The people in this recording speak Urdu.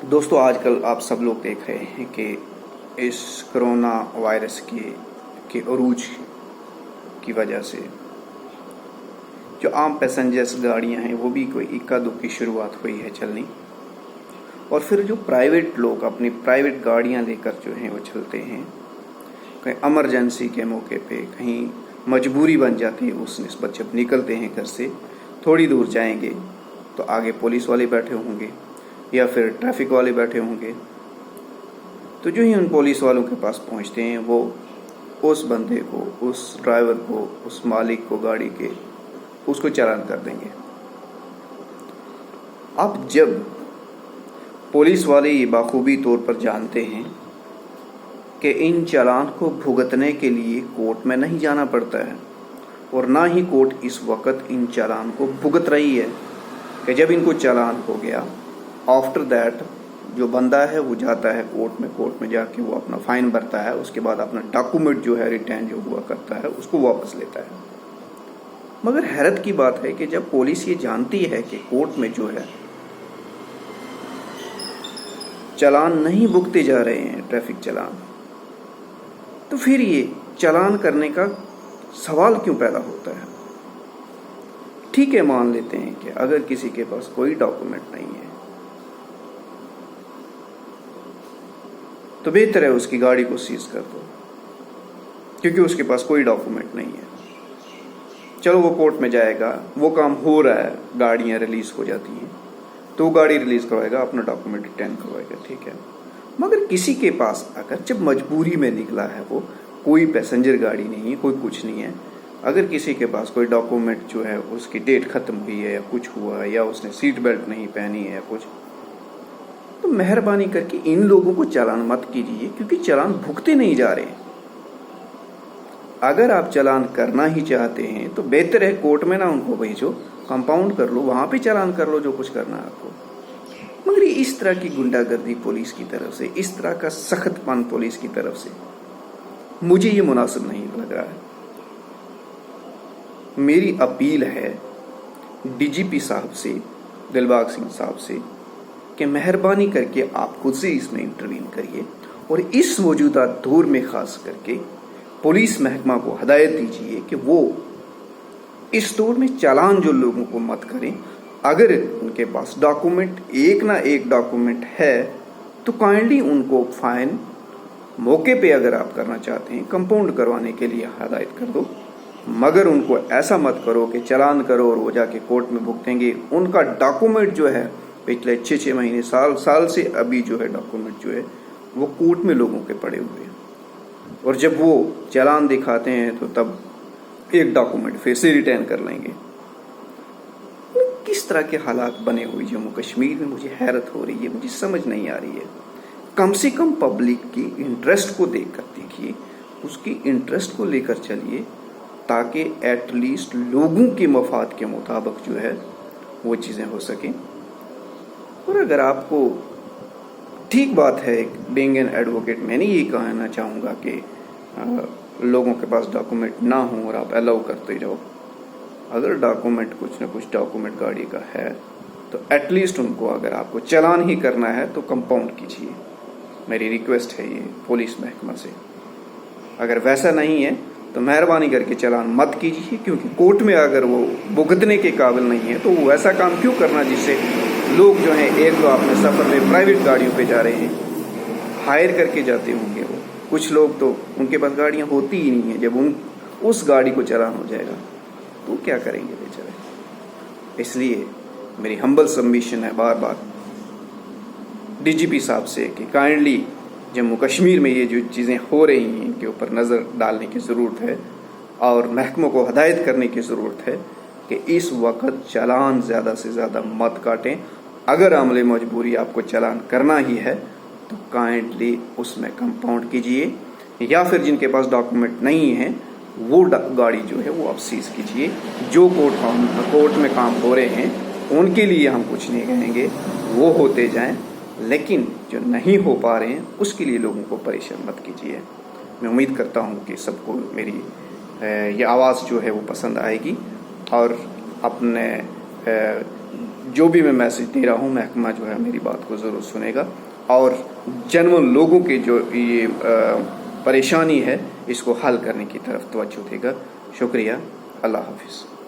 دوستو آج کل آپ سب لوگ دیکھ رہے ہیں کہ اس کرونا وائرس کے عروج کی وجہ سے جو عام پیسنجرز گاڑیاں ہیں وہ بھی کوئی اکا دکا کی شروعات ہوئی ہے چلنی، اور پھر جو پرائیویٹ لوگ اپنی پرائیویٹ گاڑیاں لے کر جو ہیں وہ چلتے ہیں، کہیں ایمرجنسی کے موقع پہ کہیں مجبوری بن جاتی ہے، اس نسبت جب نکلتے ہیں گھر سے تھوڑی دور جائیں گے تو آگے پولیس والے بیٹھے ہوں گے یا پھر ٹریفک والے بیٹھے ہوں گے، تو جو ہی ان پولیس والوں کے پاس پہنچتے ہیں وہ اس بندے کو، اس ڈرائیور کو، اس مالک کو گاڑی کے، اس کو چالان کر دیں گے۔ اب جب پولیس والے یہ بخوبی طور پر جانتے ہیں کہ ان چالان کو بھگتنے کے لیے کورٹ میں نہیں جانا پڑتا ہے، اور نہ ہی کورٹ اس وقت ان چالان کو بھگت رہی ہے، کہ جب ان کو چالان ہو گیا آفٹر دیٹ جو بندہ ہے وہ جاتا ہے کورٹ میں جا کے وہ اپنا فائن بھرتا ہے، اس کے بعد اپنا ڈاکومنٹ جو ہے ریٹرن جو ہوا کرتا ہے اس کو واپس لیتا ہے۔ مگر حیرت کی بات ہے کہ جب پولیس یہ جانتی ہے کہ کورٹ میں جو ہے چالان نہیں بھگتے جا رہے ہیں ٹریفک چالان، تو پھر یہ چالان کرنے کا سوال کیوں پیدا ہوتا ہے؟ ٹھیک ہے، مان لیتے ہیں کہ اگر کسی کے پاس کوئی ڈاکومنٹ نہیں ہے تو بہتر ہے اس کی گاڑی کو سیز کر دو، کیونکہ اس کے پاس کوئی ڈاکومنٹ نہیں ہے۔ چلو وہ کورٹ میں جائے گا، وہ کام ہو رہا ہے، گاڑیاں ریلیز ہو جاتی ہیں تو وہ گاڑی ریلیز کروائے گا، اپنا ڈاکومنٹ ریٹرن کروائے گا، ٹھیک ہے۔ مگر کسی کے پاس اگر جب مجبوری میں نکلا ہے، وہ کوئی پیسنجر گاڑی نہیں ہے، کوئی کچھ نہیں ہے، اگر کسی کے پاس کوئی ڈاکومنٹ جو ہے اس کی ڈیٹ ختم ہوئی ہے یا کچھ ہوا ہے یا اس نے سیٹ بیلٹ نہیں پہنی ہے یا کچھ، تو مہربانی کر کے ان لوگوں کو چالان مت کیجیے، کیونکہ چالان بھگتے نہیں جا رہے ہیں۔ اگر آپ چالان کرنا ہی چاہتے ہیں تو بہتر ہے کورٹ میں نہ ان کو بھیجو، کمپاؤنڈ کر لو، وہاں پہ چالان کر لو جو کچھ کرنا ہے آپ کو۔ مگر اس طرح کی گنڈا گردی پولیس کی طرف سے، اس طرح کا سخت پن پولیس کی طرف سے مجھے یہ مناسب نہیں لگ رہا ہے۔ میری اپیل ہے ڈی جی پی صاحب سے، دلباغ سنگھ صاحب سے، کہ مہربانی کر کے آپ خود سے اس میں انٹروین کریے، اور اس موجودہ دور میں خاص کر کے پولیس محکمہ کو ہدایت دیجیے کہ وہ اس دور میں چالان جو لوگوں کو مت کریں۔ اگر ان کے پاس ڈاکومنٹ ایک نہ ایک ڈاکومنٹ ہے تو کائنڈلی ان کو فائن موقع پہ اگر آپ کرنا چاہتے ہیں کمپاؤنڈ کروانے کے لیے ہدایت کر دو، مگر ان کو ایسا مت کرو کہ چالان کرو اور وہ جا کے کورٹ میں بھگتیں گے۔ ان کا ڈاکومنٹ جو ہے پچھلے 6 مہینے سال سے ابھی جو ہے ڈاکومنٹ جو ہے وہ کورٹ میں لوگوں کے پڑے ہوئے ہیں، اور جب وہ چالان دکھاتے ہیں تو تب ایک ڈاکومنٹ پھر سے ریٹرن کر لیں گے۔ کس طرح کے حالات بنے ہوئے جموں کشمیر میں، مجھے حیرت ہو رہی ہے، مجھے سمجھ نہیں آ رہی ہے۔ کم سے کم پبلک کی انٹرسٹ کو دیکھ کر دیکھیے، اس کی انٹرسٹ کو لے کر چلیے، تاکہ ایٹ لیسٹ لوگوں کے مفاد کے مطابق جو ہے وہ چیزیں ہو سکیں۔ اور اگر آپ کو ٹھیک بات ہے، بینگ این ایڈوکیٹ میں نہیں یہ کہنا چاہوں گا کہ لوگوں کے پاس ڈاکومنٹ نہ ہوں اور آپ الاؤ کرتے جاؤ۔ اگر ڈاکومنٹ کچھ نہ کچھ ڈاکومنٹ گاڑی کا ہے تو ایٹ لیسٹ ان کو اگر آپ کو چالان ہی کرنا ہے تو کمپاؤنڈ کیجیے، میری ریکویسٹ ہے یہ پولیس محکمہ سے۔ اگر ویسا نہیں ہے تو مہربانی کر کے چالان مت کیجیے، کیونکہ کورٹ میں اگر وہ بھگتنے کے قابل نہیں ہے تو وہ ایسا کام کیوں کرنا جس سے لوگ جو ہیں، ایک تو آپ نے سفر میں پرائیویٹ گاڑیوں پہ جا رہے ہیں، ہائر کر کے جاتے ہوں گے، وہ کچھ لوگ تو ان کے پاس گاڑیاں ہوتی ہی نہیں ہیں، جب اس گاڑی کو چالان ہو جائے گا تو کیا کریں گے بیچارے؟ اس لیے میری ہمبل سبمیشن ہے بار بار ڈی جی پی صاحب سے کہ کائنڈلی جموں کشمیر میں یہ جو چیزیں ہو رہی ہیں ان کے اوپر نظر ڈالنے کی ضرورت ہے، اور محکموں کو ہدایت کرنے کی ضرورت ہے کہ اس وقت چالان زیادہ سے زیادہ مت کاٹیں۔ اگر عمل مجبوری آپ کو چالان کرنا ہی ہے تو کائنڈلی اس میں کمپاؤنڈ کیجیے، یا پھر جن کے پاس ڈاکومنٹ نہیں ہیں وہ گاڑی جو ہے وہ آپ سیز کیجیے۔ جو کورٹ میں کام ہو رہے ہیں ان کے لیے ہم کچھ نہیں کہیں گے، وہ ہوتے جائیں، لیکن جو نہیں ہو پا رہے ہیں اس کے لیے لوگوں کو پریشان مت کیجیے۔ میں امید کرتا ہوں کہ سب کو میری یہ آواز جو ہے وہ پسند آئے گی، اور اپنے جو بھی میں میسج دے رہا ہوں محکمہ جو ہے میری بات کو ضرور سنے گا اور جنون لوگوں کے جو یہ پریشانی ہے اس کو حل کرنے کی طرف توجہ دے گا. شکریہ. اللہ حافظ.